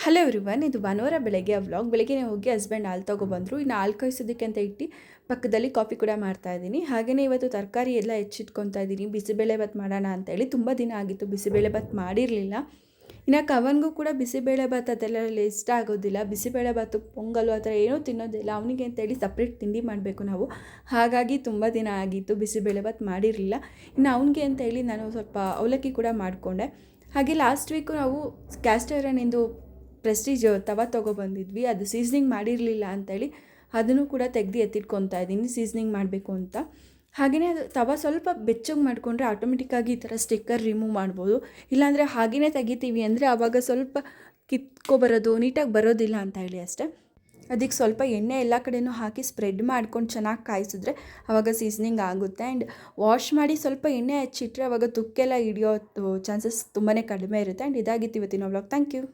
Hello everyone, ಇದು ಭಾನುವಾರ ಬೆಳಗ್ಗೆ ವ್ಲಾಗ್. ಬೆಳಗ್ಗೆನೇ ಹೋಗಿ ಹಸ್ಬೆಂಡ್ ಹಾಲು ತೊಗೊಬಂದರು. ಇನ್ನು ಹಾಲು ಕಾಯಿಸೋದಕ್ಕೆ ಅಂತ ಇಟ್ಟು ಪಕ್ಕದಲ್ಲಿ ಕಾಫಿ ಕೂಡ ಮಾಡ್ತಾಯಿದ್ದೀನಿ. ಹಾಗೆಯೇ ಇವತ್ತು ತರಕಾರಿ ಎಲ್ಲ ಹೆಚ್ಚಿಟ್ಕೊತಾ ಇದ್ದೀನಿ. ಬಿಸಿಬೇಳೆಭಾತ್ ಮಾಡೋಣ ಅಂತೇಳಿ. ತುಂಬ ದಿನ ಆಗಿತ್ತು ಬಿಸಿಬೇಳೆಭಾತ್ ಮಾಡಿರಲಿಲ್ಲ. ಇನ್ನು ಕವನ್ಗೂ ಕೂಡ ಬಿಸಿಬೇಳೆಭಾತ್ ಅದೆಲ್ಲ ಇಷ್ಟ ಆಗೋದಿಲ್ಲ. ಬಿಸಿಬೇಳೆಭಾತು ಪೊಂಗಲು ಆ ಥರ ಏನೂ ತಿನ್ನೋದಿಲ್ಲ. ಅವನಿಗೆ ಅಂತೇಳಿ ಸಪ್ರೇಟ್ ತಿಂಡಿ ಮಾಡಬೇಕು ನಾವು. ಹಾಗಾಗಿ ತುಂಬ ದಿನ ಆಗಿತ್ತು ಬಿಸಿಬೇಳೆಭಾತ್ ಮಾಡಿರಲಿಲ್ಲ. ಇನ್ನು ಅವನಿಗೆ ಅಂತೇಳಿ ನಾನು ಸ್ವಲ್ಪ ಅವಲಕ್ಕಿ ಕೂಡ ಮಾಡಿಕೊಂಡೆ. ಹಾಗೆ ಲಾಸ್ಟ್ ವೀಕು ನಾವು ಕ್ಯಾಸ್ಟರ್ ಐರನ್ನಿಂದು ಪ್ರೆಸ್ಟೀಜ್ ತವ ತೊಗೊಬಂದಿದ್ವಿ. ಅದು ಸೀಸ್ನಿಂಗ್ ಮಾಡಿರಲಿಲ್ಲ ಅಂಥೇಳಿ ಅದನ್ನು ಕೂಡ ತೆಗೆದು ಎತ್ತಿಟ್ಕೊತಾ ಇದ್ದೀನಿ ಸೀಸ್ನಿಂಗ್ ಮಾಡಬೇಕು ಅಂತ. ಹಾಗೆಯೇ ಅದು ತವ ಸ್ವಲ್ಪ ಬೆಚ್ಚಗೆ ಮಾಡಿಕೊಂಡ್ರೆ ಆಟೋಮೆಟಿಕ್ಕಾಗಿ ಈ ಥರ ಸ್ಟಿಕ್ಕರ್ ರಿಮೂವ್ ಮಾಡ್ಬೋದು. ಇಲ್ಲಾಂದರೆ ಹಾಗೆಯೇ ತೆಗಿತೀವಿ ಅಂದರೆ ಆವಾಗ ಸ್ವಲ್ಪ ಕಿತ್ಕೊಬರೋದು ನೀಟಾಗಿ ಬರೋದಿಲ್ಲ ಅಂತ ಹೇಳಿ ಅಷ್ಟೇ. ಅದಕ್ಕೆ ಸ್ವಲ್ಪ ಎಣ್ಣೆ ಎಲ್ಲ ಕಡೆಯೂ ಹಾಕಿ ಸ್ಪ್ರೆಡ್ ಮಾಡ್ಕೊಂಡು ಚೆನ್ನಾಗಿ ಕಾಯಿಸಿದ್ರೆ ಆವಾಗ ಸೀಸ್ನಿಂಗ್ ಆಗುತ್ತೆ. ಆ್ಯಂಡ್ ವಾಶ್ ಮಾಡಿ ಸ್ವಲ್ಪ ಎಣ್ಣೆ ಹಚ್ಚಿಟ್ರೆ ಆವಾಗ ತುಕ್ಕೆಲ್ಲ ಹಿಡಿಯೋ ಚಾನ್ಸಸ್ ತುಂಬಾ ಕಡಿಮೆ ಇರುತ್ತೆ. ಆ್ಯಂಡ್ ಇದಾಗಿತ್ತು ಇವತ್ತಿನ ವ್ಲಾಗ್. Thank you.